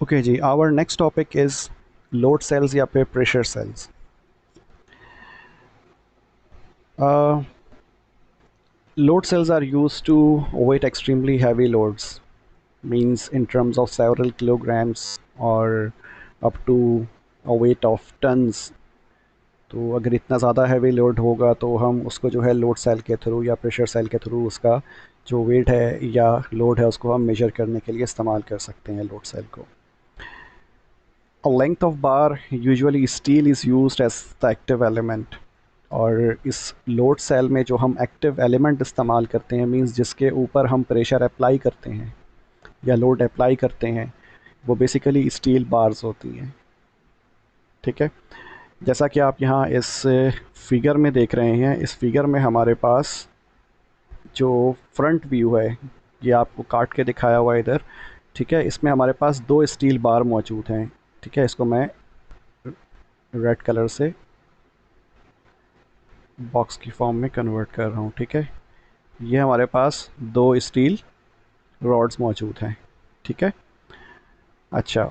Okay जी, our next topic is load cells या फिर pressure cells. Load cells are used to weight extremely heavy loads, means in terms of several kilograms or up to a weight of tons. तो अगर इतना ज़्यादा heavy load होगा तो हम उसको जो है लोड सेल के थ्रू या प्रेशर सेल के थ्रू उसका जो वेट है या लोड है उसको हम मेजर करने के लिए इस्तेमाल कर सकते हैं लोड सेल को। A length of bar, usually steel is used as the active element। और इस लोड सेल में जो हम एक्टिव एलिमेंट इस्तेमाल करते हैं मींस जिसके ऊपर हम प्रेशर अप्लाई करते हैं या लोड अप्लाई करते हैं वो बेसिकली स्टील बार्स होती हैं। ठीक है, जैसा कि आप यहाँ इस फिगर में देख रहे हैं, इस फिगर में हमारे पास जो फ्रंट व्यू है ये आपको काट के दिखाया हुआ है इधर। ठीक है, इसमें हमारे पास दो स्टील बार मौजूद हैं। ठीक है, इसको मैं रेड कलर से बॉक्स की फॉर्म में कन्वर्ट कर रहा हूँ। ठीक है, ये हमारे पास दो स्टील रॉड्स मौजूद हैं। ठीक है, अच्छा,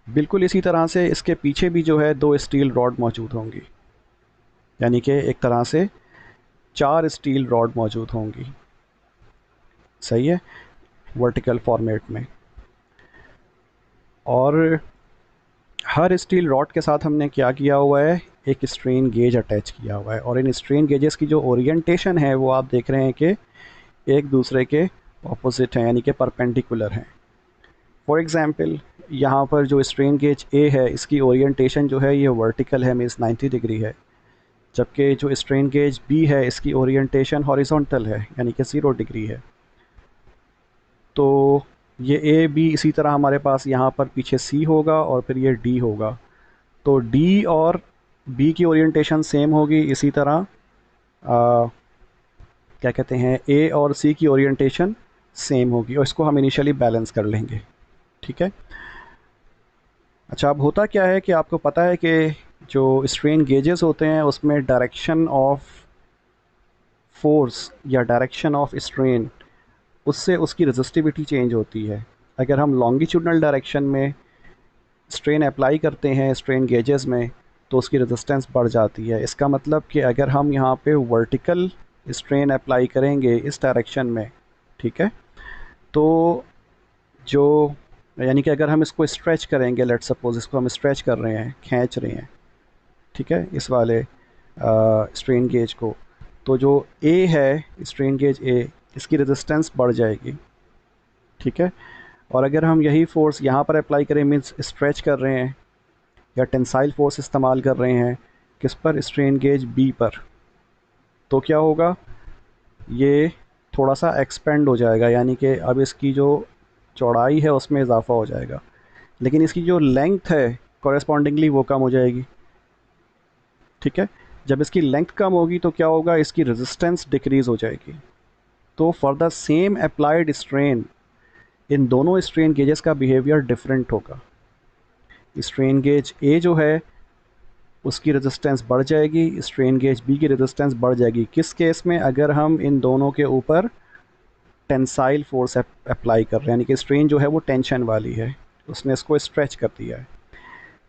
बिल्कुल इसी तरह से इसके पीछे भी जो है दो स्टील रॉड मौजूद होंगी, यानी कि एक तरह से चार स्टील रॉड मौजूद होंगी। सही है, वर्टिकल फॉर्मेट में। और हर स्टील रॉड के साथ हमने क्या किया हुआ है, एक स्ट्रेन गेज अटैच किया हुआ है। और इन स्ट्रेन गेजेस की जो ओरिएंटेशन है वो आप देख रहे हैं कि एक दूसरे के ऑपोजिट हैं, यानी कि परपेंडिकुलर हैं। फॉर एग्ज़ाम्पल यहाँ पर जो स्ट्रेन गेज ए है इसकी ओरिएंटेशन जो है ये वर्टिकल है, मीन्स 90 डिग्री है। जबकि जो स्ट्रेन गेज बी है इसकी ओरिएंटेशन हॉरिजॉन्टल है, यानी कि 0 डिग्री है। तो ये ए बी इसी तरह हमारे पास यहाँ पर पीछे सी होगा और फिर ये डी होगा। तो डी और बी की ओरिएंटेशन सेम होगी। इसी तरह क्या कहते हैं, ए और सी की ओरिएंटेशन सेम होगी और इसको हम इनिशियली बैलेंस कर लेंगे। ठीक है, अच्छा, अब होता क्या है कि आपको पता है कि जो स्ट्रेन गेजेस होते हैं उसमें डायरेक्शन ऑफ फोर्स या डायरेक्शन ऑफ स्ट्रेन उससे उसकी रेजिस्टिविटी चेंज होती है। अगर हम लॉन्गिट्यूडनल डायरेक्शन में स्ट्रेन अप्लाई करते हैं स्ट्रेन गेजेस में तो उसकी रेजिस्टेंस बढ़ जाती है। इसका मतलब कि अगर हम यहाँ पे वर्टिकल स्ट्रेन अप्लाई करेंगे इस डायरेक्शन में, ठीक है, तो जो यानी कि अगर हम इसको स्ट्रेच करेंगे, लेट सपोज इसको हम स्ट्रेच कर रहे हैं, खींच रहे हैं, ठीक है, इस वाले स्ट्रेन गेज को, तो जो ए है स्ट्रेन गेज ए इसकी रेजिस्टेंस बढ़ जाएगी। ठीक है, और अगर हम यही फोर्स यहाँ पर अप्लाई करें, मीन्स स्ट्रेच कर रहे हैं या टेंसाइल फोर्स इस्तेमाल कर रहे हैं किस पर, स्ट्रेन गेज बी पर, तो क्या होगा, ये थोड़ा सा एक्सपेंड हो जाएगा, यानी कि अब इसकी जो चौड़ाई है उसमें इजाफा हो जाएगा, लेकिन इसकी जो लेंथ है कॉरेस्पॉन्डिंगली वो कम हो जाएगी। ठीक है, जब इसकी लेंथ कम होगी तो क्या होगा, इसकी रेजिस्टेंस डिक्रीज़ हो जाएगी। तो for the same applied strain in दोनों स्ट्रेन गेजेस का बिहेवियर डिफरेंट होगा। स्ट्रेन गेज ए जो है उसकी रेजिस्टेंस बढ़ जाएगी, स्ट्रेन गेज बी की रेजिस्टेंस बढ़ जाएगी। किस केस में, अगर हम इन दोनों के ऊपर टेंसाइल फोर्स अप्लाई कर रहे हैं, यानी कि स्ट्रेन जो है वो टेंशन वाली है, उसने इसको स्ट्रेच कर दिया है।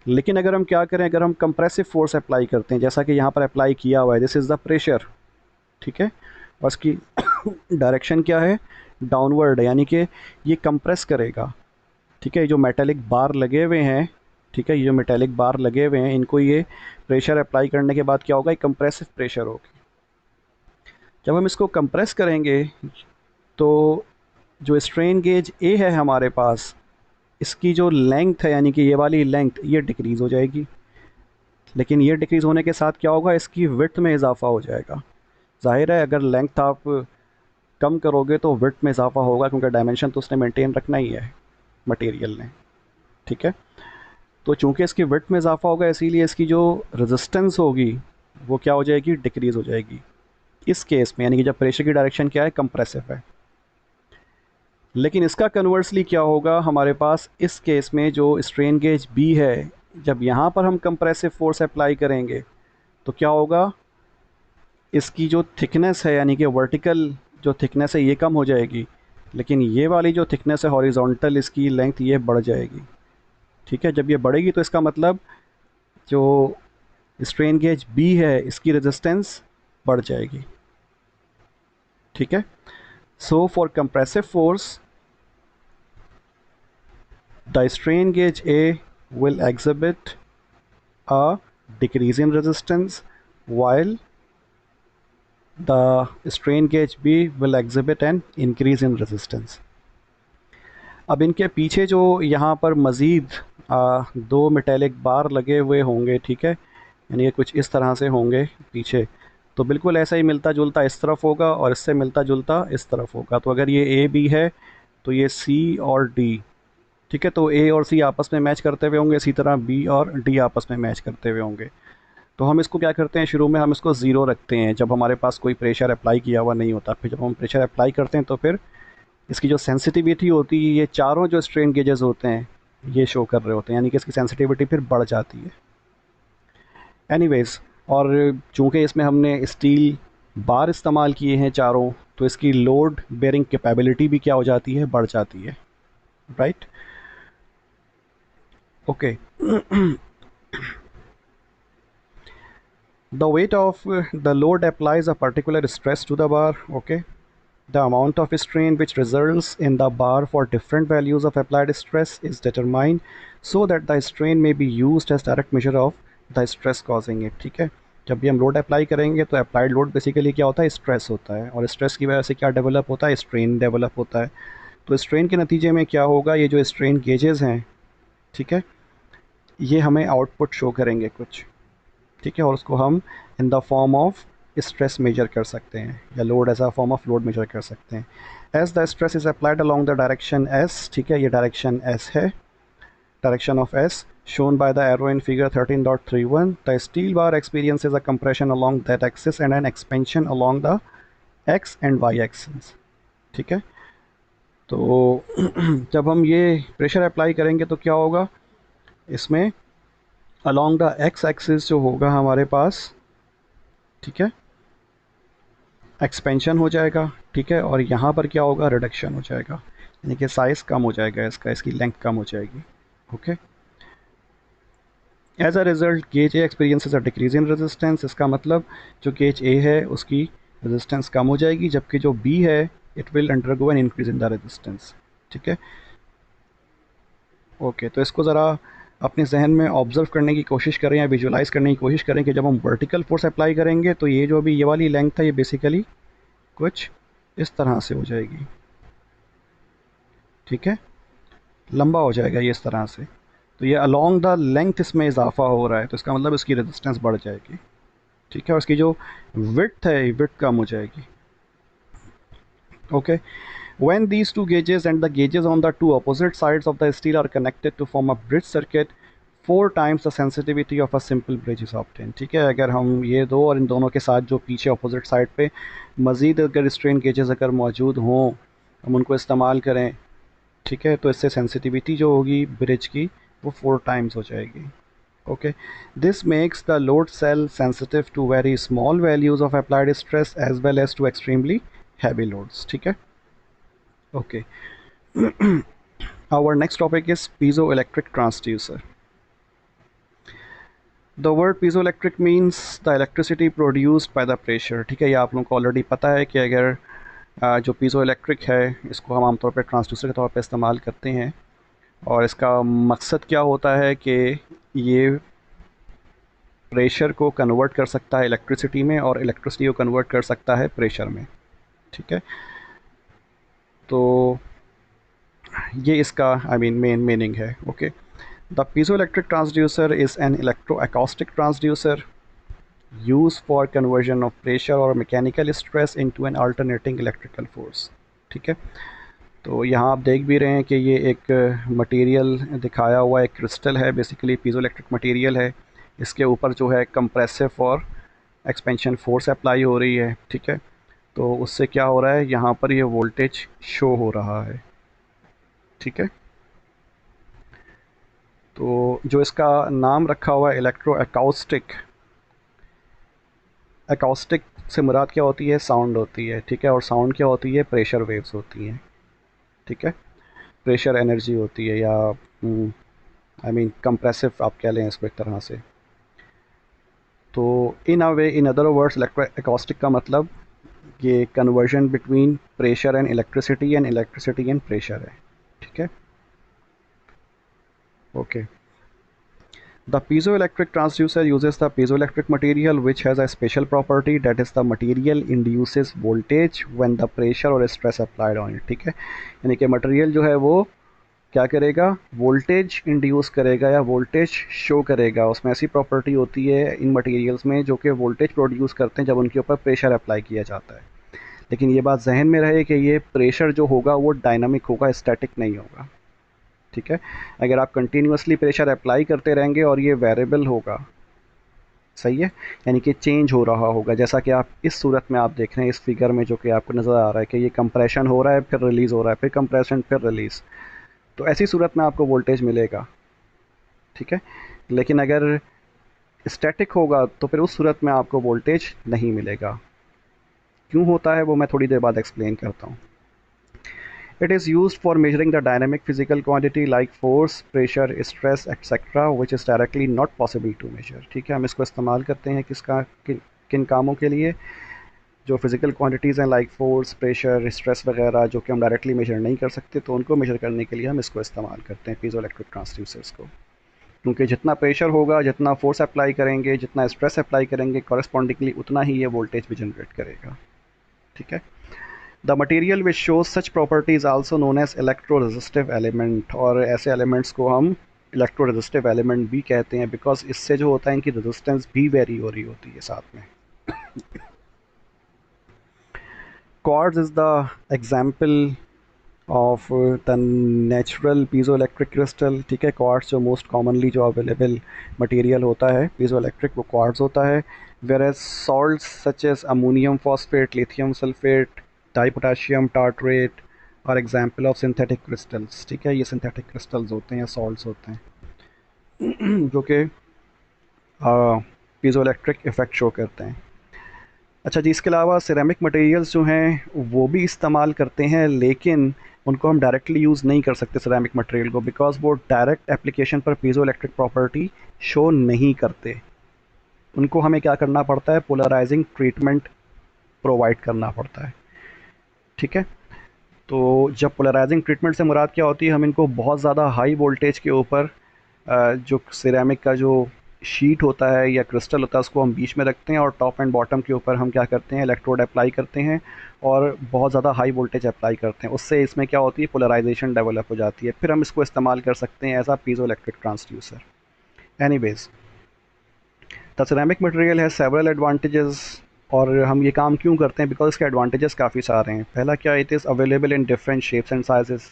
लेकिन अगर हम क्या करें, अगर हम कंप्रेसिव फोर्स अप्लाई करते हैं जैसा कि यहाँ पर अप्लाई किया हुआ है, दिस इज़ द प्रेशर, ठीक है, और इसकी डायरेक्शन क्या है, डाउनवर्ड है, यानी कि ये कंप्रेस करेगा। ठीक है, जो मेटेलिक बार लगे हुए हैं, ठीक है, ये जो मेटेलिक बार लगे हुए हैं इनको ये प्रेशर अप्लाई करने के बाद क्या होगा, ये कंप्रेसिव प्रेशर होगी। जब हम इसको कंप्रेस करेंगे तो जो स्ट्रेन गेज ए है हमारे पास, इसकी जो लेंथ है यानी कि ये वाली लेंथ ये डिक्रीज़ हो जाएगी। लेकिन ये डिक्रीज़ होने के साथ क्या होगा, इसकी विड्थ में इजाफा हो जाएगा। जाहिर है अगर लेंथ आप कम करोगे तो विड्थ में इजाफा होगा, क्योंकि डायमेंशन तो उसने मेंटेन रखना ही है मटेरियल ने। ठीक है, तो चूंकि इसकी विड्थ में इजाफा होगा इसीलिए इसकी जो रेजिस्टेंस होगी वो क्या हो जाएगी, डिक्रीज़ हो जाएगी इस केस में, यानी कि जब प्रेशर की डायरेक्शन क्या है, कंप्रेसिव है। लेकिन इसका कन्वर्सली क्या होगा, हमारे पास इस केस में जो स्ट्रेन गेज बी है, जब यहाँ पर हम कंप्रेसिव फोर्स अप्लाई करेंगे तो क्या होगा, इसकी जो थिकनेस है यानी कि वर्टिकल जो थिकनेस है ये कम हो जाएगी, लेकिन ये वाली जो थिकनेस है हॉरिजॉन्टल, इसकी लेंथ ये बढ़ जाएगी। ठीक है, जब ये बढ़ेगी तो इसका मतलब जो स्ट्रेन गेज बी है इसकी रेजिस्टेंस बढ़ जाएगी। ठीक है, so for compressive force the strain gauge A will exhibit a decrease in resistance while the strain gauge B will exhibit an increase in resistance। अब इनके पीछे जो यहाँ पर मज़ीद दो मेटेलिक बार लगे हुए होंगे, ठीक है, यानी ये कुछ इस तरह से होंगे पीछे, तो बिल्कुल ऐसा ही मिलता जुलता इस तरफ होगा और इससे मिलता जुलता इस तरफ होगा। तो अगर ये ए बी है तो ये सी और डी, ठीक है, तो ए और सी आपस में मैच करते हुए होंगे, इसी तरह बी और डी आपस में मैच करते हुए होंगे। तो हम इसको क्या करते हैं, शुरू में हम इसको ज़ीरो रखते हैं जब हमारे पास कोई प्रेशर अप्लाई किया हुआ नहीं होता। फिर जब हम प्रेशर अप्लाई करते हैं तो फिर इसकी जो सेंसिटिविटी होती है, ये चारों जो स्ट्रेन गेजेस होते हैं ये शो कर रहे होते हैं, यानी कि इसकी सेंसिटिविटी फिर बढ़ जाती है। एनीवेज, और चूँकि इसमें हमने स्टील बार इस्तेमाल किए हैं चारों, तो इसकी लोड बेयरिंग कैपेबिलिटी भी क्या हो जाती है, बढ़ जाती है। Right, okay. The weight of the load applies a particular stress to the bar. Okay, the amount of strain which results in the bar for different values of applied stress is determined so that the strain may be used as direct measure of the stress causing it। ठीक है, जब भी हम load apply करेंगे तो applied load basically क्या होता है, स्ट्रेस होता है, और स्ट्रेस की वजह से क्या डेवलप होता है, स्ट्रेन डेवलप होता है। तो स्ट्रेन के नतीजे में क्या होगा, ये जो स्ट्रेन गेजेस हैं, ठीक है, ये हमें आउटपुट शो करेंगे कुछ, ठीक है, और उसको हम in the form of stress measure कर सकते हैं, या load as a form of load measure कर सकते हैं। As the stress is applied along the direction S, ठीक है, ये डायरेक्शन एस है, direction of S shown by the arrow in figure 13.31, the steel bar experiences a compression along that axis and an expansion along the x and y axis। ठीक है, तो जब हम ये प्रेशर अप्लाई करेंगे तो क्या होगा, इसमें अलॉन्ग द एक्स एक्सिस जो होगा हमारे पास, ठीक है, एक्सपेंशन हो जाएगा, ठीक है, और यहाँ पर क्या होगा, रिडक्शन हो जाएगा, यानी कि साइज़ कम हो जाएगा इसका, इसकी लेंथ कम हो जाएगी। Okay, as a result gauge a experiences a decrease in resistance, इसका मतलब जो गेज ए है उसकी रेजिस्टेंस कम हो जाएगी, जबकि जो बी है it will undergo an increase in the resistance. ठीक है, ओके, तो इसको ज़रा अपने जहन में ऑब्ज़र्व करने की कोशिश करें या विजुलाइज़ करने की कोशिश करें कि जब हम वर्टिकल फोर्स अप्लाई करेंगे तो ये जो भी ये वाली लेंथ है ये बेसिकली कुछ इस तरह से हो जाएगी। ठीक है, लंबा हो जाएगा ये इस तरह से, तो ये अलोंग द लेंथ इसमें इजाफा हो रहा है, तो इसका मतलब इसकी रेजिस्टेंस बढ़ जाएगी। ठीक है, और इसकी जो विड्थ है विड्थ कम हो जाएगी। Okay, when these two gauges and the gauges on the two opposite sides of the steel are connected to form a bridge circuit, 4 times the sensitivity of a simple bridge is obtained। ठीक है, अगर हम ये दो और इन दोनों के साथ जो पीछे अपोजिट साइड पे मज़ीद अगर स्ट्रेन गेजेस अगर मौजूद हों, हम उनको इस्तेमाल करें, ठीक है, तो इससे सेंसिटिविटी जो होगी ब्रिज की वो 4 टाइम्स हो जाएगी। Okay, this makes the load cell sensitive to very small values of applied stress as well as to extremely heavy loads. ठीक है, okay। Our next topic is piezoelectric transducer। The word piezoelectric means the electricity produced by the pressure। ठीक है, ये आप लोगों को already पता है कि अगर जो पीज़ोइलेक्ट्रिक है इसको हम आमतौर पर ट्रांसड्यूसर के तौर पर इस्तेमाल करते हैं, और इसका मकसद क्या होता है कि ये प्रेशर को कन्वर्ट कर सकता है इलेक्ट्रिसिटी में और इलेक्ट्रिसिटी को कन्वर्ट कर सकता है प्रेशर में। ठीक है, तो ये इसका मेन मीनिंग है। Okay, the piezoelectric transducer is an electroacoustic transducer use for conversion of pressure और mechanical stress into an alternating electrical force. ठीक है, तो यहाँ आप देख भी रहे हैं कि ये एक मटेरियल दिखाया हुआ एक क्रिस्टल है, बेसिकली पीज़ोइलेक्ट्रिक मटेरियल है, इसके ऊपर जो है कंप्रेसिव और एक्सपेंशन फोर्स अप्लाई हो रही है। ठीक है, तो उससे क्या हो रहा है, यहाँ पर ये वोल्टेज शो हो रहा है। ठीक है, तो जो इसका नाम रखा हुआ है इलेक्ट्रो अकाउस्टिक, अकाउस्टिक से मुराद क्या होती है, साउंड होती है। ठीक है, और साउंड क्या होती है, प्रेशर वेव्स होती हैं। ठीक है, प्रेशर एनर्जी होती है, या आई मीन कंप्रेसिव आप कह लें इसको एक तरह से। तो इन अ वे, इन अदर वर्ड्स, इलेक्ट्रोएकोस्टिक का मतलब ये conversion between pressure and electricity and pressure है। ठीक है, okay. The piezoelectric transducer uses the piezoelectric material which has a special property, that is the material induces voltage when the pressure or stress applied on it। ठीक है, यानी कि material जो है वो क्या करेगा, वोल्टेज इंड्यूस करेगा या वोल्टेज शो करेगा। उसमें ऐसी प्रॉपर्टी होती है इन मटेरियल्स में जो कि वोल्टेज प्रोड्यूस करते हैं जब उनके ऊपर प्रेशर अप्लाई किया जाता है। लेकिन ये बात जहन में रहे कि ये प्रेशर जो होगा वो डायनामिक होगा, स्टैटिक नहीं होगा। ठीक है, अगर आप कंटिन्यूसली प्रेशर अप्लाई करते रहेंगे और ये वेरिएबल होगा, सही है, यानी कि चेंज हो रहा होगा, जैसा कि आप इस सूरत में आप देख रहे हैं इस फिगर में जो कि आपको नज़र आ रहा है कि ये कंप्रेशन हो रहा है, फिर रिलीज़ हो रहा है, फिर कंप्रेशन, फिर रिलीज़। तो ऐसी सूरत में आपको वोल्टेज मिलेगा। ठीक है, लेकिन अगर स्टैटिक होगा तो फिर उस सूरत में आपको वोल्टेज नहीं मिलेगा। क्यों होता है वो मैं थोड़ी देर बाद एक्सप्लेन करता हूँ। It is used for measuring the dynamic physical quantity like force, pressure, stress, etc., which is directly not possible to measure। ठीक है, हम इसको इस्तेमाल करते हैं किन कामों के लिए, जो फिज़िकल क्वांटिटीज़ हैं लाइक फोर्स, प्रेशर, स्ट्रेस वगैरह, जो कि हम डायरेक्टली मेजर नहीं कर सकते, तो उनको मेजर करने के लिए हम इसको इस्तेमाल करते हैं पीजोइलेक्ट्रिक ट्रांसड्यूसर्स को। क्योंकि जितना प्रेशर होगा, जितना फोर्स अप्लाई करेंगे, जितना स्ट्रेस अप्लाई करेंगे, कॉरस्पॉन्डिंगली उतना ही ये वोल्टेज भी जनरेट करेगा। ठीक है, the material which shows such property is also known as electro resistive element. और ऐसे एलिमेंट्स को हम इलेक्ट्रो रेजिस्टिव एलिमेंट भी कहते हैं, बिकॉज इससे जो होता है इनकी रेजिस्टेंस भी वेरी हो रही होती है साथ में। Quartz is the example of the natural piezoelectric crystal. ठीक है, क्वार्ट्ज जो मोस्ट कॉमनली जो अवेलेबल मटेरियल होता है पीजोइलेक्ट्रिक, वो क्वार्ट्ज होता है। Whereas salts such as ammonium phosphate, lithium sulphate, dipotassium tartrate और एग्जाम्पल ऑफ सिंथेटिक क्रिस्टल्स। ठीक है, ये सिंथेटिक क्रिस्टल्स होते हैं या सॉल्ट्स होते हैं जो कि पीजोइलेक्ट्रिक इफेक्ट शो करते हैं। अच्छा जी, इसके अलावा सिरेमिक मटेरियल्स जो हैं वो भी इस्तेमाल करते हैं, लेकिन उनको हम डायरेक्टली यूज़ नहीं कर सकते सिरेमिक मटेरियल को, बिकॉज वो डायरेक्ट एप्लीकेशन पर पीजोइलेक्ट्रिक प्रॉपर्टी शो नहीं करते। उनको हमें क्या करना पड़ता है, पोलराइजिंग ट्रीटमेंट प्रोवाइड करना पड़ता है। ठीक है, तो जब पोलराइजिंग ट्रीटमेंट से मुराद क्या होती है, हम इनको बहुत ज़्यादा हाई वोल्टेज के ऊपर जो सिरेमिक का जो शीट होता है या क्रिस्टल होता है उसको हम बीच में रखते हैं और टॉप एंड बॉटम के ऊपर हम क्या करते हैं, इलेक्ट्रोड अप्लाई करते हैं और बहुत ज़्यादा हाई वोल्टेज अप्लाई करते हैं। उससे इसमें क्या होती है, पोलराइजेशन डेवलप हो जाती है, फिर हम इसको इस्तेमाल कर सकते हैं as a piezoelectric transducer. Anyways, the ceramic material है सेवरल एडवांटेजेस। और हम ये काम क्यों करते हैं, बिकॉज इसके एडवांटेजेस काफ़ी सारे हैं। पहला क्या, it is available in different shapes and sizes.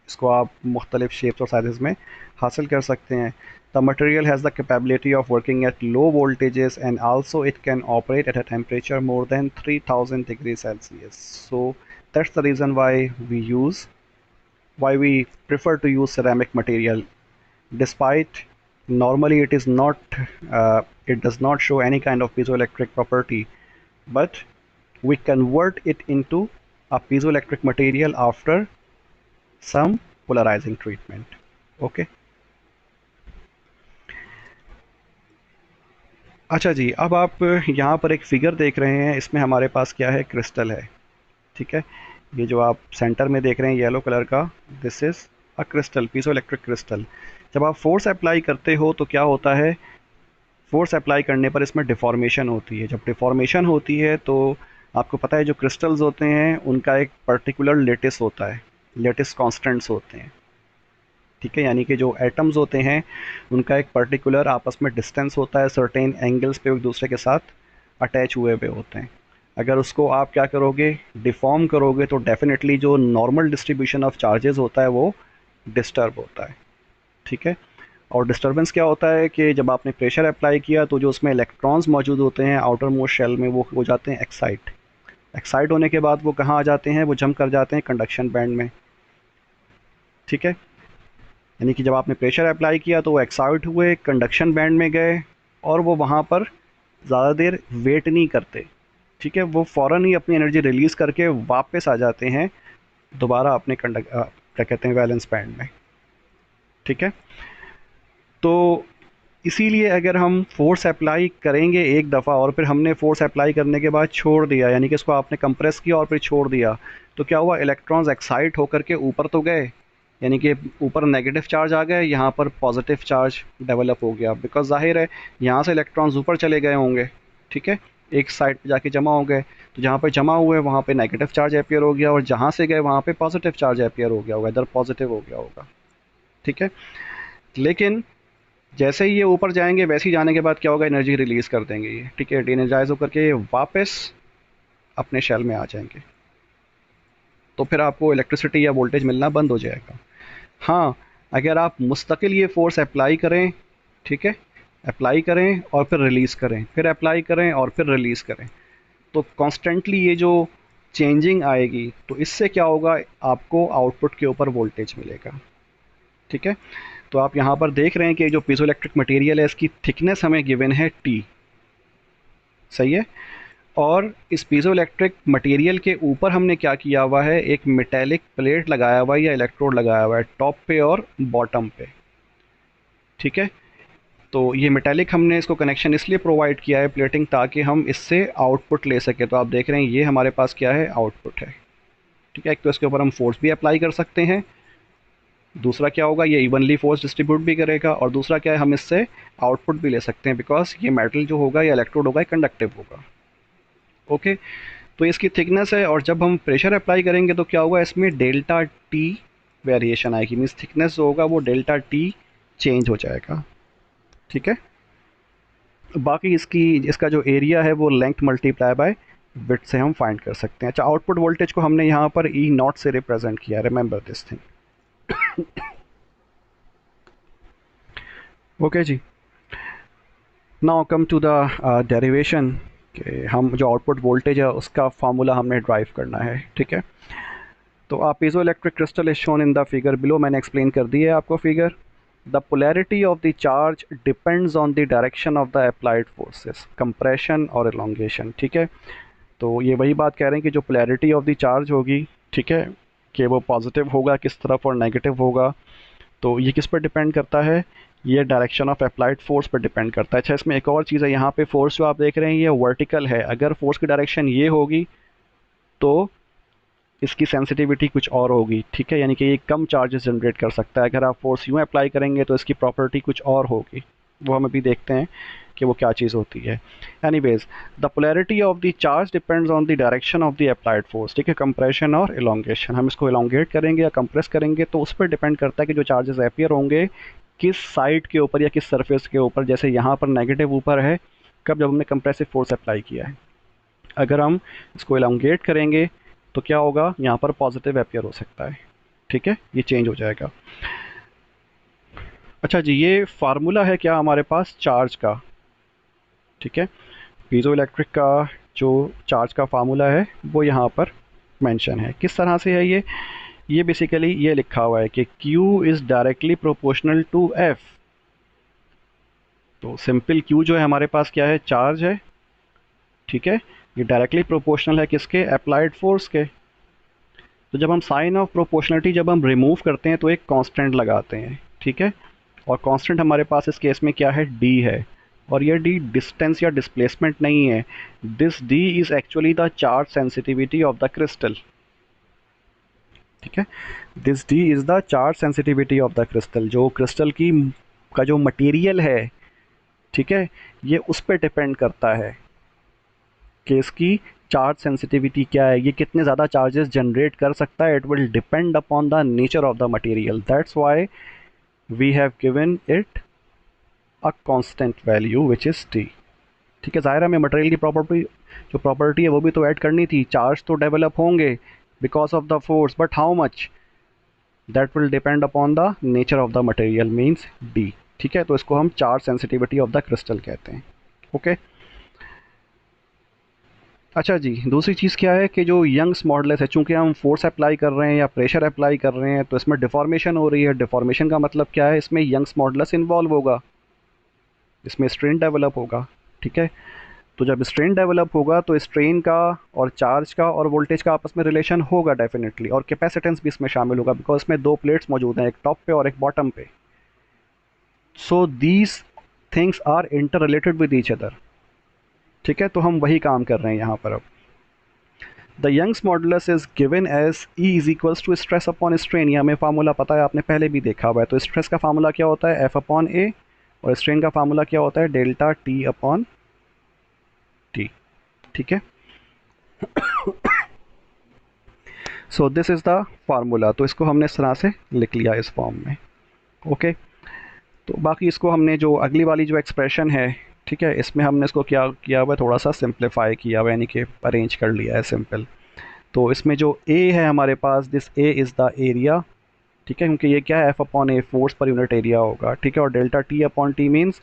इसको आप मुख्तलिफ शेप्स और साइज़ में हासिल कर सकते हैं। The material has the capability of working at low voltages and also it can operate at a temperature more than 3000 degree Celsius. So that's the reason why we prefer to use ceramic material, despite normally it does not show any kind of piezoelectric property, but we convert it into a piezoelectric material after some polarizing treatment। okay, अच्छा जी, अब आप यहाँ पर एक figure देख रहे हैं, इसमें हमारे पास क्या है, क्रिस्टल है। ठीक है, ये जो आप सेंटर में देख रहे हैं येलो कलर का, this is a crystal, piezoelectric crystal. जब आप फोर्स अप्लाई करते हो तो क्या होता है, फोर्स अप्लाई करने पर इसमें डिफॉर्मेशन होती है। जब डिफॉर्मेशन होती है तो आपको पता है जो क्रिस्टल्स होते हैं उनका एक पर्टिकुलर लेटिस होता है, लेटिस कॉन्स्टेंट्स होते हैं। ठीक है, यानी कि जो एटम्स होते हैं उनका एक पर्टिकुलर आपस में डिस्टेंस होता है, सर्टेन एंगल्स पे एक दूसरे के साथ अटैच हुए हुए होते हैं। अगर उसको आप क्या करोगे, डिफॉर्म करोगे, तो डेफिनेटली जो नॉर्मल डिस्ट्रीब्यूशन ऑफ चार्जेस होता है वो डिस्टर्ब होता है। ठीक है, और डिस्टर्बेंस क्या होता है कि जब आपने प्रेशर अप्लाई किया तो जो उसमें इलेक्ट्रॉन्स मौजूद होते हैं आउटर मोस्ट शेल में, वो हो जाते हैं एक्साइट। एक्साइट होने के बाद वो कहाँ आ जाते हैं, वो जंप कर जाते हैं कंडक्शन बैंड में। ठीक है, यानी कि जब आपने प्रेशर अप्लाई किया तो वो एक्साइट हुए, कंडक्शन बैंड में गए और वो वहाँ पर ज़्यादा देर वेट नहीं करते। ठीक है, वो फ़ौरन ही अपनी एनर्जी रिलीज़ करके वापस आ जाते हैं दोबारा अपने क्या कहते हैं वैलेंस बैंड में। ठीक है, तो इसीलिए अगर हम फोर्स अप्लाई करेंगे एक दफ़ा और फिर हमने फोर्स अप्लाई करने के बाद छोड़ दिया, यानी कि इसको आपने कंप्रेस किया और फिर छोड़ दिया, तो क्या हुआ, इलेक्ट्रॉन्स एक्साइट होकर के ऊपर तो गए, यानी कि ऊपर नेगेटिव चार्ज आ गए, यहाँ पर पॉजिटिव चार्ज डेवलप हो गया, बिकॉज जाहिर है यहाँ से इलेक्ट्रॉन्स ऊपर चले गए होंगे। ठीक है, एक साइड पे जाके जमा हो गए, तो जहाँ पे जमा हुए वहाँ पे नेगेटिव चार्ज अपियर हो गया, और जहाँ से गए वहाँ पे पॉजिटिव चार्ज अपियर हो गया होगा, इधर पॉजिटिव हो गया होगा। ठीक है, लेकिन जैसे ही ये ऊपर जाएंगे वैसे ही जाने के बाद क्या होगा, एनर्जी रिलीज़ कर देंगे ये। ठीक है, डीएनर्जाइज होकर के ये वापस अपने शेल में आ जाएंगे, तो फिर आपको इलेक्ट्रिसिटी या वोल्टेज मिलना बंद हो जाएगा। हाँ, अगर आप मुस्तकिल ये फोर्स अप्लाई करें, ठीक है, अप्लाई करें और फिर रिलीज़ करें, फिर अप्लाई करें और फिर रिलीज़ करें, तो कॉन्स्टेंटली ये जो चेंजिंग आएगी, तो इससे क्या होगा, आपको आउटपुट के ऊपर वोल्टेज मिलेगा। ठीक है, तो आप यहाँ पर देख रहे हैं कि जो पीजो इलेक्ट्रिक मटेरियल है इसकी थिकनेस हमें गिवन है टी। सही है, और इस पीजो इलेक्ट्रिक मटेरियल के ऊपर हमने क्या किया हुआ है, एक मेटेलिक प्लेट लगाया हुआ है या इलेक्ट्रोड लगाया हुआ है टॉप पे और बॉटम पे। ठीक है, तो ये मेटेलिक हमने इसको कनेक्शन इसलिए प्रोवाइड किया है प्लेटिंग, ताकि हम इससे आउटपुट ले सकें। तो आप देख रहे हैं ये हमारे पास क्या है, आउटपुट है। ठीक है, एक तो इसके ऊपर हम फोर्स भी अप्लाई कर सकते हैं, दूसरा क्या होगा, ये इवनली फोर्स डिस्ट्रीब्यूट भी करेगा, और दूसरा क्या है, हम इससे आउटपुट भी ले सकते हैं, बिकॉज ये मेटल जो होगा या इलेक्ट्रोड होगा कंडक्टिव होगा। ओके, तो इसकी थिकनेस है, और जब हम प्रेशर अप्लाई करेंगे तो क्या होगा, इसमें डेल्टा टी वेरिएशन आएगी, मीन्स थिकनेस जो होगा वो डेल्टा टी चेंज हो जाएगा। ठीक है, बाकी इसका जो एरिया है वो लेंथ मल्टीप्लाई बाय विड्थ से हम फाइंड कर सकते हैं। अच्छा, आउटपुट वोल्टेज को हमने यहाँ पर ई नॉट से रिप्रेजेंट किया, रिमेंबर दिस थिंग। ओके जी, now come to the derivation, कि हम जो आउटपुट वोल्टेज है उसका फार्मूला हमने ड्राइव करना है। ठीक है, तो आप piezo electric crystal is shown in the figure below, मैंने एक्सप्लेन कर दी है आपको figure. The polarity of the charge depends on the direction of the applied forces, compression और एलोंगेशन। ठीक है, तो ये वही बात कह रहे हैं कि जो पोलैरिटी ऑफ द चार्ज होगी, ठीक है, कि वो पॉजिटिव होगा किस तरफ और नेगेटिव होगा, तो ये किस पर डिपेंड करता है, ये डायरेक्शन ऑफ अप्लाइड फोर्स पर डिपेंड करता है। अच्छा, इसमें एक और चीज़ है, यहाँ पे फोर्स जो आप देख रहे हैं ये वर्टिकल है, अगर फोर्स की डायरेक्शन ये होगी तो इसकी सेंसिटिविटी कुछ और होगी। ठीक है, यानी कि ये कम चार्जेस जनरेट कर सकता है, अगर आप फोर्स यूँ अप्लाई करेंगे तो इसकी प्रॉपर्टी कुछ और होगी, वो हम अभी देखते हैं कि वो क्या चीज़ होती है। Anyways, the polarity of the charge depends on the direction of the applied force. ठीक है, कंप्रेशन और एलोंगेशन, हम इसको एलोंगेट करेंगे या कंप्रेस करेंगे तो उस पर डिपेंड करता है कि जो चार्जेस अपियर होंगे किस साइड के ऊपर या किस सरफेस के ऊपर। जैसे यहाँ पर नेगेटिव ऊपर है, कब, जब हमने कंप्रेसिव फोर्स अप्लाई किया है। अगर हम इसको एलोंगेट करेंगे तो क्या होगा, यहाँ पर पॉजिटिव अपियर हो सकता है। ठीक है, ये चेंज हो जाएगा। अच्छा जी, ये फार्मूला है क्या हमारे पास चार्ज का। ठीक है, पीजो इलेक्ट्रिक का जो चार्ज का फार्मूला है वो यहाँ पर मेंशन है। किस तरह से है ये बेसिकली ये लिखा हुआ है कि Q is directly proportional to F। तो सिंपल Q जो है हमारे पास क्या है, चार्ज है। ठीक है, ये डायरेक्टली प्रोपोर्शनल है किसके, अप्लाइड फोर्स के। तो जब हम साइन ऑफ प्रोपोर्शनलिटी जब हम रिमूव करते हैं तो एक कांस्टेंट लगाते हैं। ठीक है, और कांस्टेंट हमारे पास इस केस में क्या है, d है, और ये d डिस्टेंस या डिस्प्लेसमेंट नहीं है, this d is actually the charge sensitivity of the crystal. ठीक है, this d is the charge sensitivity of the crystal, जो क्रिस्टल की का जो मटेरियल है, ठीक है, ये उस पर डिपेंड करता है कि इसकी चार्ज सेंसिटिविटी क्या है, ये कितने ज़्यादा चार्जेस जनरेट कर सकता है। It will depend upon the nature of the material, that's why we have given it a constant value which is T. ठीक है, ज़ाहिर है हमें मटेरियल की प्रॉपर्टी है वो भी तो ऐड करनी थी। चार्ज तो डेवलप होंगे because of the force, but how much, that will depend upon the nature of the material, means D. ठीक है, तो इसको हम charge sensitivity of the crystal कहते हैं। ओके, अच्छा जी, दूसरी चीज़ क्या है कि जो यंग्स मॉडुलस है, चूंकि हम फोर्स अप्लाई कर रहे हैं या प्रेशर अप्लाई कर रहे हैं तो इसमें डिफॉर्मेशन हो रही है। डिफॉर्मेशन का मतलब क्या है, इसमें यंग्स मॉडुलस इन्वॉल्व होगा, इसमें स्ट्रेन डेवलप होगा। ठीक है, तो जब स्ट्रेन डेवलप होगा तो स्ट्रेन का और चार्ज का और वोल्टेज का आपस में रिलेशन होगा डेफिनेटली, और कैपेसिटेंस भी इसमें शामिल होगा बिकॉज इसमें दो प्लेट्स मौजूद हैं, एक टॉप पे और एक बॉटम पे। So these things are interrelated with each other. ठीक है, तो हम वही काम कर रहे हैं यहाँ पर। अब the Young's modulus is given as E is equals to stress upon strain. ये हमें फार्मूला पता है, आपने पहले भी देखा हुआ है। तो स्ट्रेस का फार्मूला क्या होता है, एफ अपॉन ए, और स्ट्रेन का फार्मूला क्या होता है, डेल्टा टी अपॉन टी। ठीक है, so this is the formula. तो इसको हमने इस तरह से लिख लिया इस फॉर्म में। ओके, तो बाकी इसको हमने जो अगली वाली जो एक्सप्रेशन है, ठीक है, इसमें हमने इसको क्या किया हुआ है, थोड़ा सा सिंप्लीफाई किया हुआ है, यानी कि अरेंज कर लिया है सिंपल। तो इसमें जो ए है हमारे पास, this A is the area. ठीक है, क्योंकि ये क्या है, F upon A, force per unit area होगा। ठीक है, और delta T upon T means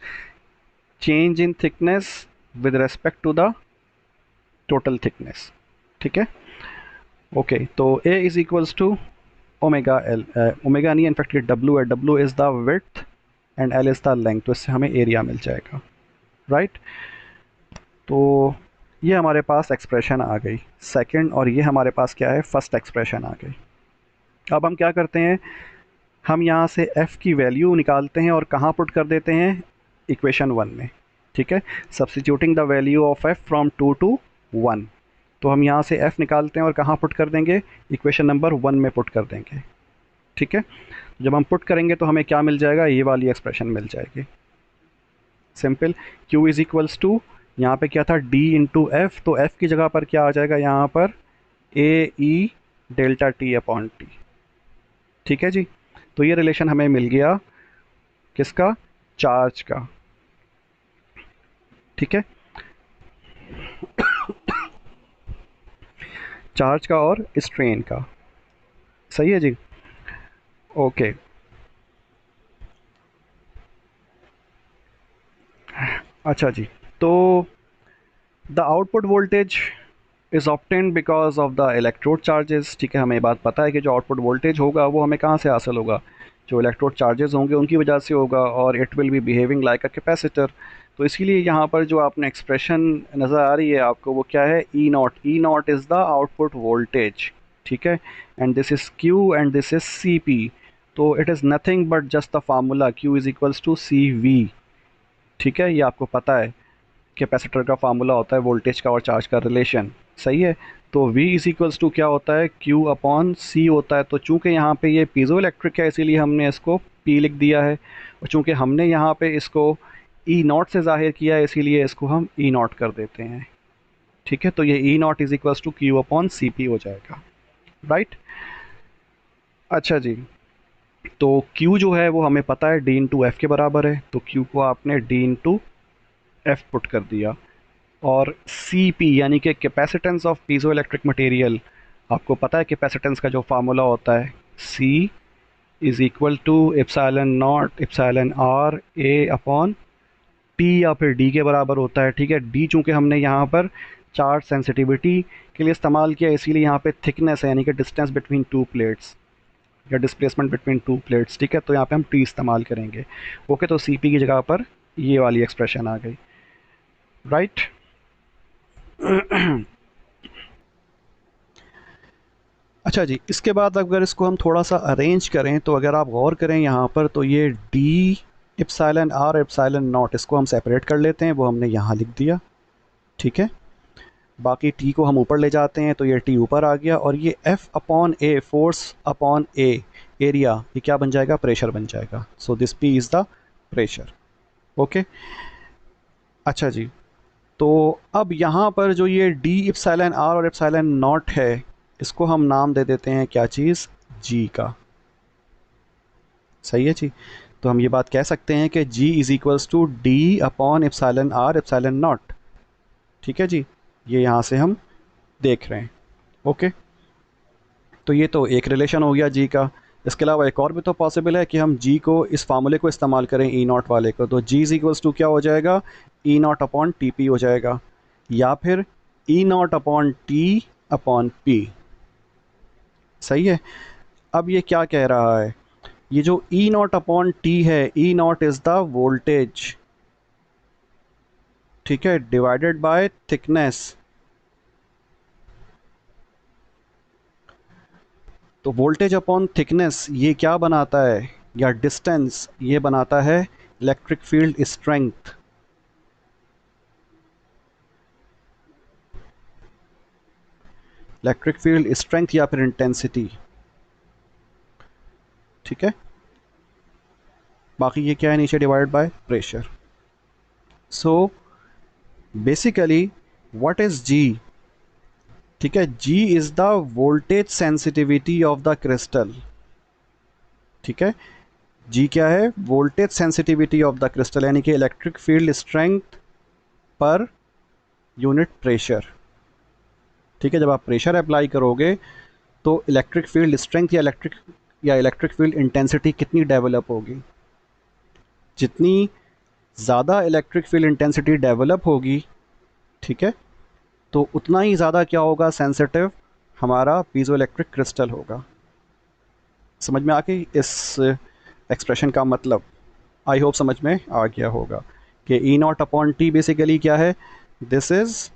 change in thickness with respect to the total thickness. ठीक है, ओके, तो A is equals to omega L, omega नहीं, इनफैक्ट ये डब्लू है, W is the width and L is the length. तो इससे हमें area मिल जाएगा, राइट। तो ये हमारे पास एक्सप्रेशन आ गई सेकंड, और ये हमारे पास क्या है, फर्स्ट एक्सप्रेशन आ गई। अब हम क्या करते हैं, हम यहाँ से f की वैल्यू निकालते हैं और कहाँ पुट कर देते हैं, इक्वेशन 1 में। ठीक है, substituting the value of f from 2 to 1। तो हम यहाँ से f निकालते हैं और कहाँ पुट कर देंगे, इक्वेशन नंबर 1 में पुट कर देंगे। ठीक है, जब हम पुट करेंगे तो हमें क्या मिल जाएगा, ये वाली एक्सप्रेशन मिल जाएगी, simple. q is equals to, यहाँ पे क्या था, d इंटू एफ, तो f की जगह पर क्या आ जाएगा यहाँ पर, A E delta T upon T. ठीक है जी, तो ये रिलेशन हमें मिल गया किसका, चार्ज का। ठीक है, चार्ज का और स्ट्रेन का, सही है जी। ओके, अच्छा जी, तो the output voltage is obtained because of the electrode charges. ठीक है, हमें ये बात पता है कि जो आउटपुट वोल्टेज होगा वो हमें कहाँ से हासिल होगा, जो इलेक्ट्रोड चार्जेस होंगे उनकी वजह से होगा, और it will be behaving like a capacitor. तो इसीलिए यहाँ पर जो आपने एक्सप्रेशन नज़र आ रही है आपको, वो क्या है, E naught. E naught is the output voltage. ठीक है, and this is Q and this is C P. तो it is nothing but just the formula Q is equals to C V. ठीक है, ये आपको पता है, कैपेसिटर का फार्मूला होता है वोल्टेज का और चार्ज का रिलेशन, सही है। तो V इज़ इक्वल्स टू क्या होता है, Q अपॉन C होता है। तो चूंकि यहाँ पे ये पीजो इलेक्ट्रिक है इसीलिए हमने इसको P लिख दिया है, और चूंकि हमने यहाँ पे इसको E नॉट से ज़ाहिर किया है इसीलिए इसको हम E नॉट कर देते हैं। ठीक है, तो ये E naught is equals to Q upon C P हो जाएगा, राइट। अच्छा जी, तो Q जो है वो हमें पता है D इंटू एफ़ के बराबर है, तो Q को आपने D इंटू एफ़ पुट कर दिया। और सी पी यानी कि capacitance of piezoelectric material, आपको पता है कैपेसिटेंस का जो फार्मूला होता है, C is equal to epsilon naught epsilon R A upon T, या फिर डी के बराबर होता है। ठीक है, डी चूँकि हमने यहाँ पर चार्ज सेंसिटिविटी के लिए इस्तेमाल किया इसीलिए यहाँ पे थिकनेस है, यानी कि डिस्टेंस बिटवीन टू प्लेट्स या डिस्प्लेसमेंट बिटवीन टू प्लेट्स। ठीक है, तो यहाँ पे हम टी इस्तेमाल करेंगे। ओके, तो सी पी की जगह पर ये वाली एक्सप्रेशन आ गई, राइट। अच्छा जी, इसके बाद अगर इसको हम थोड़ा सा अरेंज करें तो अगर आप गौर करें यहाँ पर, तो ये D epsilon R epsilon naught, इसको हम सेपरेट कर लेते हैं, वो हमने यहाँ लिख दिया। ठीक है, बाकी टी को हम ऊपर ले जाते हैं तो ये टी ऊपर आ गया, और ये F upon A, force upon A, area, ये क्या बन जाएगा, प्रेशर बन जाएगा। So this P is the pressure. Okay, अच्छा जी, तो अब यहाँ पर जो ये डी एप्सिलॉन आर और एप्सिलॉन नॉट है, इसको हम नाम दे देते हैं क्या चीज़, जी का, सही है जी। तो हम ये बात कह सकते हैं कि G is equals to D upon epsilon R epsilon naught. ठीक है जी, ये यहाँ से हम देख रहे हैं। ओके, तो ये तो एक रिलेशन हो गया जी का। इसके अलावा एक और भी तो पॉसिबल है कि हम जी को इस फार्मूले को इस्तेमाल करें, ई नॉट वाले को। तो जी इज़ इक्वल्स टू क्या हो जाएगा, E naught upon T P हो जाएगा, या फिर E naught upon T upon P, सही है। अब ये क्या कह रहा है, ये जो ई नॉट अपॉन टी है, E naught is the voltage. ठीक है, डिवाइडेड बाय थिकनेस। तो वोल्टेज अपॉन थिकनेस ये क्या बनाता है, या डिस्टेंस ये बनाता है electric field strength. Electric field strength या फिर इंटेंसिटी। ठीक है, बाकी ये क्या है, नीचे divided by pressure. So basically what is G. ठीक है, G is the voltage sensitivity of the crystal. ठीक है, जी क्या है, voltage sensitivity of the crystal, यानी कि electric field strength per unit pressure. ठीक है, जब आप प्रेशर अप्लाई करोगे तो इलेक्ट्रिक फील्ड स्ट्रेंथ या इलेक्ट्रिक फील्ड इंटेंसिटी कितनी डेवलप होगी। जितनी ज़्यादा इलेक्ट्रिक फील्ड इंटेंसिटी डेवलप होगी, ठीक है, तो उतना ही ज़्यादा क्या होगा, सेंसिटिव हमारा पीजो इलेक्ट्रिक क्रिस्टल होगा। समझ में आ गई इस एक्सप्रेशन का मतलब? आई होप समझ में आ गया होगा कि E naught upon T basically क्या है, this is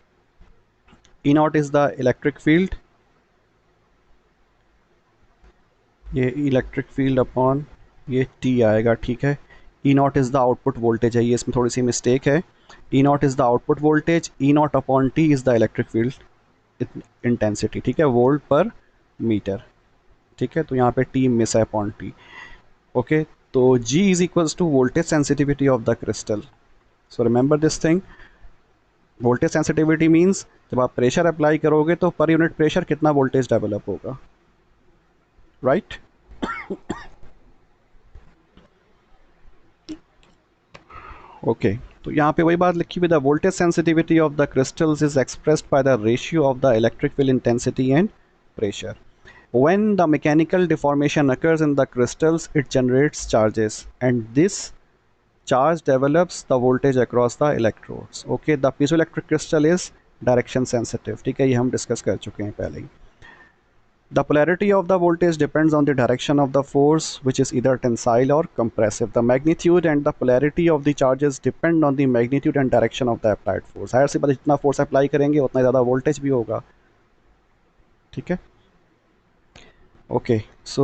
E naught is the electric field, ये इलेक्ट्रिक फील्ड अपॉन ये टी आएगा। ठीक है, E naught is the output voltage है, ये इसमें थोड़ी सी मिस्टेक है। E naught is the output voltage, E naught upon T is the electric field intensity. ठीक है, वोल्ट पर मीटर। ठीक है, तो यहाँ पे टी मिस है अपॉन टी। ओके, तो G is equals to voltage sensitivity of the crystal. So remember this thing, voltage sensitivity means जब आप प्रेशर अप्लाई करोगे तो पर यूनिट प्रेशर कितना वोल्टेज डेवलप होगा, राइट? ओके, तो यहाँ पे वही बात लिखी हुई, the voltage sensitivity of the crystals is expressed by the ratio of the electric field intensity and pressure. When the mechanical deformation occurs in the crystals, it generates charges, and this charge develops the voltage across the electrodes. Okay, the piezoelectric crystal is direction sensitive. ठीक है, ये हम discuss कर चुके हैं पहले ही। The polarity of the voltage depends on the direction of the force, which is either tensile or compressive. The magnitude and the polarity of the charges depend on the magnitude and direction of the applied force. जाहिर सी बात है, जितना force apply करेंगे उतना ज़्यादा voltage भी होगा। ठीक है, okay, so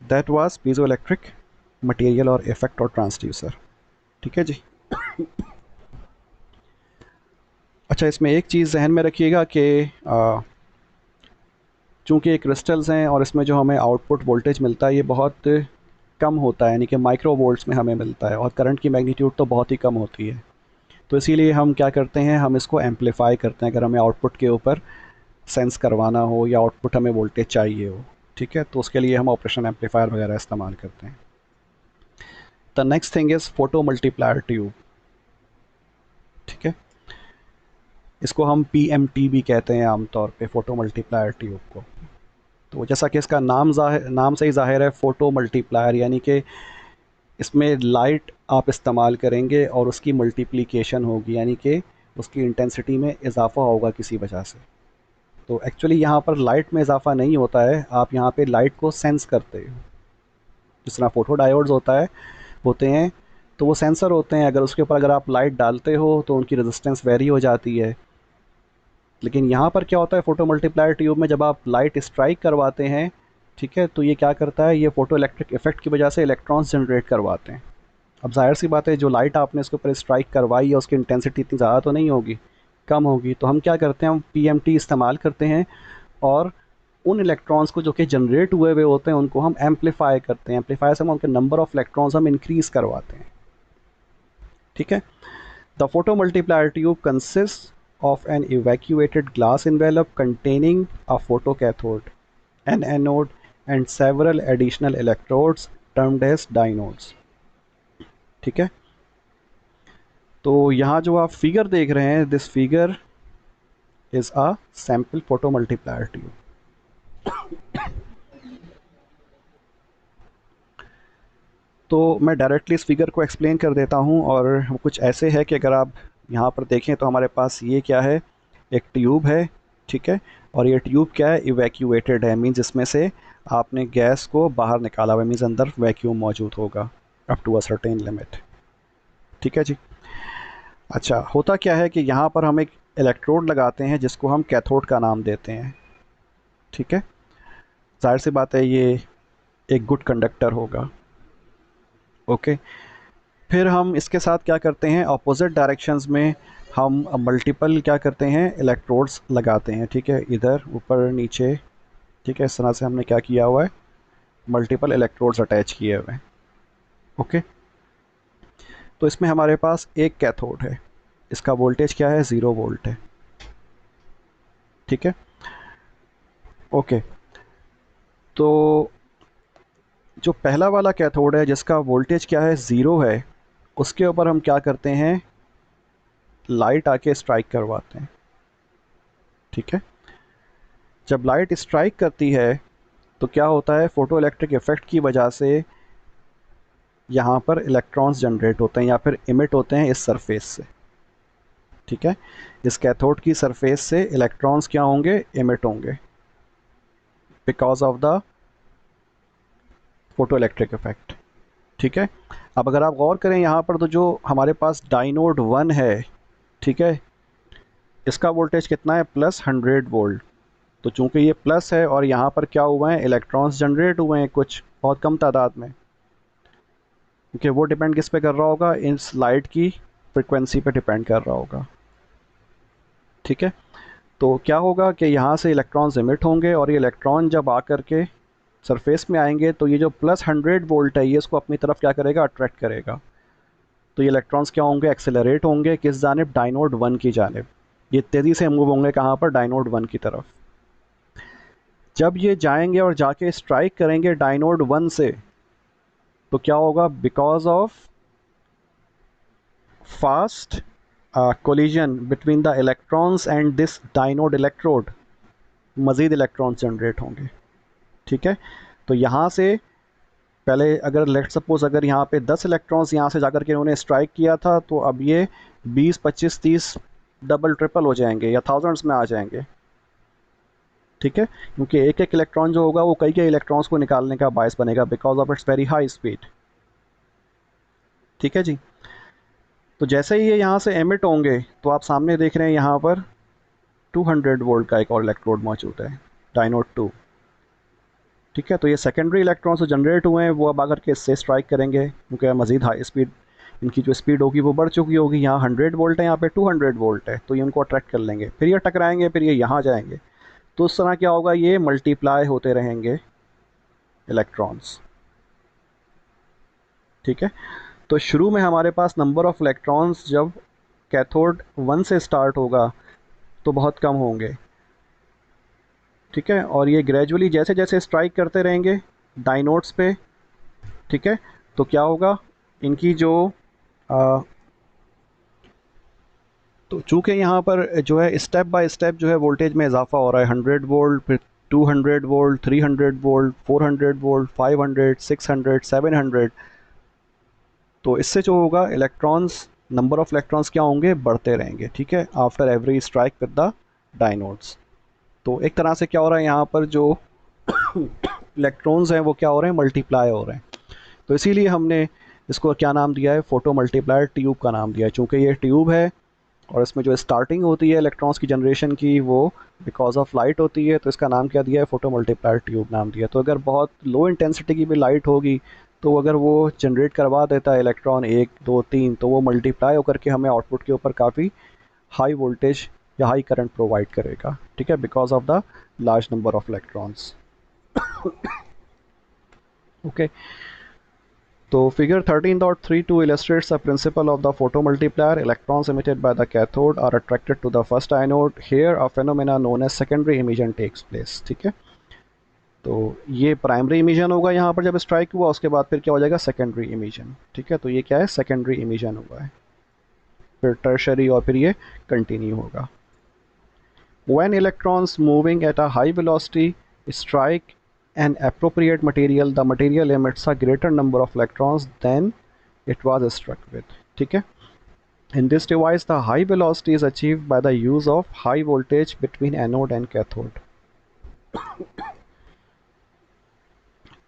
that was piezoelectric material और इफेक्ट और ट्रांसड्यूसर। ठीक है जी। अच्छा, इसमें एक चीज़ जहन में रखिएगा कि चूँकि ये क्रिस्टल्स हैं और इसमें जो हमें आउटपुट वोल्टेज मिलता है ये बहुत कम होता है, यानी कि माइक्रो वोल्ट्स में हमें मिलता है, और करंट की मैग्नीट्यूड तो बहुत ही कम होती है। तो इसीलिए हम क्या करते हैं, हम इसको एम्पलीफाई करते हैं अगर हमें आउटपुट के ऊपर सेंस करवाना हो या आउटपुट हमें वोल्टेज चाहिए हो। ठीक है, तो उसके लिए हम ऑपरेशन एम्पलीफायर वगैरह इस्तेमाल करते हैं। The next thing is photo multiplier tube. ठीक है, इसको हम PMT भी कहते हैं आमतौर पे, फोटो मल्टीप्लायर ट्यूब को। तो जैसा कि इसका नाम से ही ज़ाहिर है, फ़ोटो मल्टीप्लायर, यानी कि इसमें लाइट आप इस्तेमाल करेंगे और उसकी मल्टीप्लिकेशन होगी, यानी कि उसकी इंटेंसिटी में इजाफ़ा होगा किसी वजह से। तो एक्चुअली यहाँ पर लाइट में इजाफ़ा नहीं होता है, आप यहाँ पे लाइट को सेंस करते हो। जिस तरह फोटो डायोड्स होते हैं, तो वो सेंसर होते हैं, अगर उसके ऊपर अगर आप लाइट डालते हो तो उनकी रेजिस्टेंस वेरी हो जाती है। लेकिन यहाँ पर क्या होता है, फोटो मल्टीप्लायर ट्यूब में जब आप लाइट स्ट्राइक करवाते हैं, ठीक है, तो ये क्या करता है, ये फोटो इलेक्ट्रिक इफेक्ट की वजह से इलेक्ट्रॉन्स जनरेट करवाते हैं। अब जाहिर सी बात है, जो लाइट आपने इसके ऊपर स्ट्राइक करवाई है उसकी इंटेंसिटी इतनी ज़्यादा तो नहीं होगी, कम होगी। तो हम क्या करते हैं, हम PMT इस्तेमाल करते हैं और उन इलेक्ट्रॉन्स को जो कि जनरेट हुए हुए होते हैं उनको हम एम्पलीफाई करते हैं। एम्पलीफाई से हम उनके नंबर ऑफ इलेक्ट्रॉन्स हम इंक्रीज़ करवाते हैं। ठीक है, the photo multiplier tube consist of an evacuated glass envelope containing a photocathode, an anode, and several additional electrodes termed as dynodes. ठीक है, तो यहाँ जो आप फिगर देख रहे हैं, this figure is a sample photo multiplier tube. तो मैं डायरेक्टली इस फिगर को एक्सप्लेन कर देता हूँ, और कुछ ऐसे है कि अगर आप यहाँ पर देखें तो हमारे पास ये क्या है, एक ट्यूब है। ठीक है, और ये ट्यूब क्या है, इवैक्यूएटेड है, मीन्स इसमें से आपने गैस को बाहर निकाला हुआ, मीन्स अंदर वैक्यूम मौजूद होगा up to a certain limit. ठीक है जी। अच्छा, होता क्या है कि यहाँ पर हम एक इलेक्ट्रोड लगाते हैं जिसको हम कैथोड का नाम देते हैं। ठीक है, जाहिर सी बात है ये एक गुड कंडक्टर होगा। ओके, फिर हम इसके साथ क्या करते हैं, अपोजिट डायरेक्शंस में हम मल्टीपल क्या करते हैं, इलेक्ट्रोड्स लगाते हैं। ठीक है, इधर ऊपर नीचे। ठीक है, इस तरह से हमने क्या किया हुआ है, मल्टीपल इलेक्ट्रोड्स अटैच किए हुए हैं। ओके, तो इसमें हमारे पास एक कैथोड है, इसका वोल्टेज क्या है, 0 वोल्ट है। ठीक है, ओके, तो जो पहला वाला कैथोड है जिसका वोल्टेज क्या है, 0 है, उसके ऊपर हम क्या करते हैं, लाइट आके स्ट्राइक करवाते हैं। ठीक है, जब लाइट स्ट्राइक करती है तो क्या होता है, फोटो इलेक्ट्रिक इफेक्ट की वजह से यहाँ पर इलेक्ट्रॉन्स जनरेट होते हैं या फिर इमिट होते हैं इस सरफेस से। ठीक है, इस कैथोड की सरफेस से इलेक्ट्रॉन्स क्या होंगे, इमिट होंगे, because of the photo electric effect. ठीक है, अब अगर आप गौर करें यहाँ पर, तो जो हमारे पास डाइनोड 1 है, ठीक है, इसका वोल्टेज कितना है, +100 वोल्ट। तो चूंकि ये प्लस है और यहाँ पर क्या हुआ है, इलेक्ट्रॉन्स जनरेट हुए हैं कुछ बहुत कम तादाद में, क्योंकि वो डिपेंड किस पे कर रहा होगा, इस लाइट की फ्रिक्वेंसी पे डिपेंड कर रहा होगा। ठीक है, तो क्या होगा कि यहाँ से इलेक्ट्रॉन्स एमिट होंगे और ये इलेक्ट्रॉन जब आकर के सरफेस में आएंगे तो ये जो +100 वोल्ट है ये इसको अपनी तरफ क्या करेगा, अट्रैक्ट करेगा। तो ये इलेक्ट्रॉन्स क्या होंगे, एक्सेलरेट होंगे किस जानिब, डाइनोड 1 की जानिब। ये तेज़ी से मूव होंगे कहाँ पर, डाइनोड 1 की तरफ। जब ये जाएंगे और जाके स्ट्राइक करेंगे डाइनोड 1 से, तो क्या होगा, because of fast collision between the electrons and this dynode electrode, मज़ीद इलेक्ट्रॉन्स जनरेट होंगे। ठीक है, तो यहाँ से पहले अगर लेट सपोज अगर यहाँ पे 10 इलेक्ट्रॉन्स यहाँ से जाकर के इन्होंने स्ट्राइक किया था, तो अब ये 20, 25, 30 डबल ट्रिपल हो जाएंगे या थाउजेंड्स में आ जाएंगे। ठीक है, क्योंकि एक एक इलेक्ट्रॉन जो होगा वो कई कई इलेक्ट्रॉन्स को निकालने का बायस बनेगा, because of its very high speed. ठीक है जी, तो जैसे ही ये यहाँ से एमिट होंगे तो आप सामने देख रहे हैं यहाँ पर 200 वोल्ट का एक और इलेक्ट्रोड मौजूद है, डाइनोड 2। ठीक है, तो ये सेकेंडरी इलेक्ट्रॉन्स जो जनरेट हुए हैं वो अब आकर के इससे स्ट्राइक करेंगे, क्योंकि मज़ीद हाई स्पीड इनकी जो स्पीड होगी वो बढ़ चुकी होगी। यहाँ 100 वोल्ट है, यहाँ पे 200 वोल्ट है, तो ये उनको अट्रैक्ट कर लेंगे, फिर ये टकराएंगे, फिर ये यहाँ जाएंगे। तो उस तरह क्या होगा, ये मल्टीप्लाई होते रहेंगे इलेक्ट्रॉन्स। ठीक है, तो शुरू में हमारे पास नंबर ऑफ़ इलेक्ट्रॉन्स जब कैथोड 1 से स्टार्ट होगा तो बहुत कम होंगे। ठीक है, और ये ग्रेजुअली जैसे जैसे स्ट्राइक करते रहेंगे डाइनोड्स पे, ठीक है, तो क्या होगा, इनकी जो आ, तो चूँकि यहाँ पर जो है स्टेप बाय स्टेप जो है वोल्टेज में इजाफा हो रहा है, 100 वोल्ट, फिर 200 वोल्ट, 300 वोल्ट, 400 वोल्ट, 500, 600, 700, तो इससे जो होगा इलेक्ट्रॉन्स, नंबर ऑफ़ इलेक्ट्रॉन्स क्या होंगे, बढ़ते रहेंगे। ठीक है, after every strike with the dynodes. तो एक तरह से क्या हो रहा है, यहाँ पर जो इलेक्ट्रॉन्स हैं वो क्या हो रहे हैं, मल्टीप्लाई हो रहे हैं। तो इसीलिए हमने इसको क्या नाम दिया है, फोटो मल्टीप्लायर ट्यूब का नाम दिया है। चूँकि ये ट्यूब है और इसमें जो स्टार्टिंग होती है इलेक्ट्रॉन्स की जनरेशन की वो बिकॉज ऑफ लाइट होती है, तो इसका नाम क्या दिया है, फोटो मल्टीप्लायर ट्यूब नाम दिया। तो अगर बहुत लो इंटेंसिटी की भी लाइट होगी तो अगर वो जनरेट करवा देता है इलेक्ट्रॉन 1, 2, 3, तो वो मल्टीप्लाई होकर के हमें आउटपुट के ऊपर काफ़ी हाई वोल्टेज या हाई करंट प्रोवाइड करेगा। ठीक है, because of the large number of electrons. Okay, तो figure 13.32 illustrates the principle of the photomultiplier. Electrons emitted by the cathode are attracted to the first anode. Here a phenomena known as secondary emission takes place. ठीक है, तो ये primary emission होगा यहाँ पर जब strike हुआ, उसके बाद फिर क्या हो जाएगा, सेकेंडरी इमिशन। ठीक है, तो ये क्या है, सेकेंडरी इमिशन हुआ है, फिर टर्शरी और फिर ये कंटिन्यू होगा। When electrons moving at a high velocity strike an appropriate material, the material emits a greater number of electrons than it was struck with. ठीक है, in this device the high velocity is achieved by the use of high voltage between anode and cathode.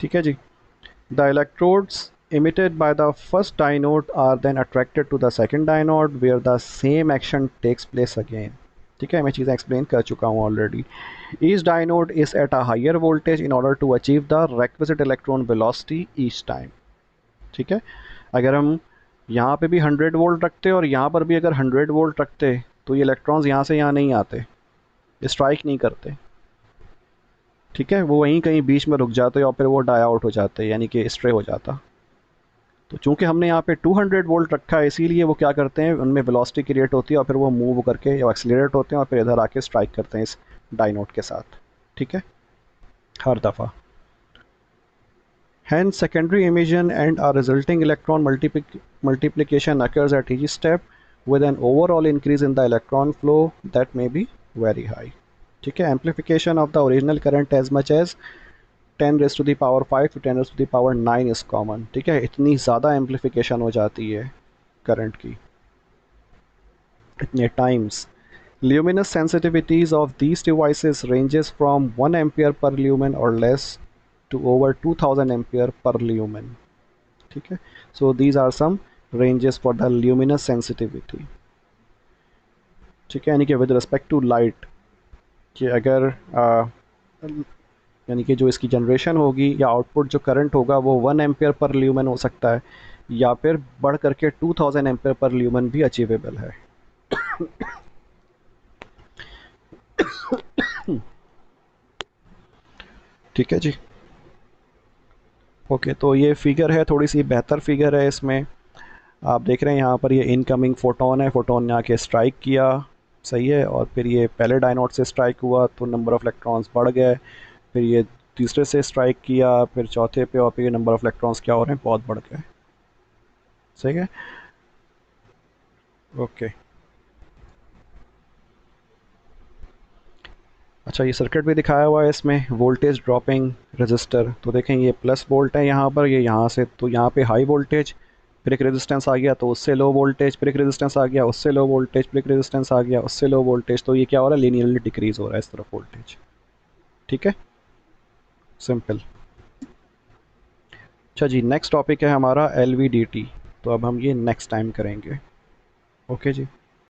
ठीक है जी, the electrodes emitted by the first dynode are then attracted to the second dynode where the same action takes place again. ठीक है, मैं चीज़ें explain कर चुका हूँ already. Each dynode is at a higher voltage in order to achieve the requisite electron velocity each time. ठीक है, अगर हम यहाँ पे भी 100 वोल्ट रखते और यहाँ पर भी अगर 100 वोल्ट रखते तो ये इलेक्ट्रॉन्स यहाँ से यहाँ नहीं आते, स्ट्राइक नहीं करते. ठीक है, वो वहीं कहीं बीच में रुक जाते और फिर वो डाई आउट हो जाते, यानी कि स्ट्रे हो जाता. तो चूंकि हमने यहाँ पे 200 वोल्ट रखा है इसीलिए वो क्या करते हैं, उनमें वेलोसिटी क्रिएट होती है और फिर वो मूव करके या एक्सीलरेट होते हैं और फिर इधर आके स्ट्राइक करते हैं इस डाइनोड के साथ. ठीक है, हर दफ़ा. Hence, secondary emission and a resulting electron multiplication occurs at each step with an overall increase in the electron flow that may be very high. ठीक है, amplification of the original current as much as 10 raised to the power 5 to 10 raised to the power 9 is common. ठीक है, इतनी ज़्यादा amplification हो जाती है current की इतने times. Luminous sensitivities of these devices ranges from 1 ampere per lumen or less to over 2000 ampere per lumen. ठीक है, so these are some ranges for the luminous sensitivity. ठीक है, यानी कि with respect to light कि अगर यानी कि जो इसकी जनरेशन होगी या आउटपुट जो करंट होगा वो 1 एम्पियर पर ल्यूमन हो सकता है या फिर बढ़ करके 2000 एम्पियर पर ल्यूमन भी अचीवेबल है. ठीक है जी. ओके, तो ये फिगर है, थोड़ी सी बेहतर फिगर है. इसमें आप देख रहे हैं यहाँ पर ये इनकमिंग फोटोन है, फोटोन ने आके स्ट्राइक किया, सही है, और फिर ये पहले डायनोड से स्ट्राइक हुआ तो नंबर ऑफ़ इलेक्ट्रॉन्स बढ़ गए, फिर ये तीसरे से स्ट्राइक किया, फिर चौथे पे, और फिर ये नंबर ऑफ़ इलेक्ट्रॉन्स क्या हो रहे हैं, बहुत बढ़ गए. सही है. ओके, अच्छा, ये सर्किट भी दिखाया हुआ है इसमें, वोल्टेज ड्रॉपिंग रजिस्टर. तो देखें ये प्लस वोल्ट है यहाँ पर, ये यहाँ से, तो यहाँ पे हाई वोल्टेज, फिर एक रेजिस्टेंस आ गया तो उससे लो वोल्टेज, फिर एक रेजिस्टेंस आ गया उससे लो वोल्टेज, फिर एक रेजिस्टेंस आ गया उससे लो वोल्टेज. तो ये क्या हो रहा है, लीनियरली डिक्रीज हो रहा है इस तरफ वोल्टेज. ठीक है, सिंपल. अच्छा जी, नेक्स्ट टॉपिक है हमारा LVDT. तो अब हम ये नेक्स्ट टाइम करेंगे. ओके जी.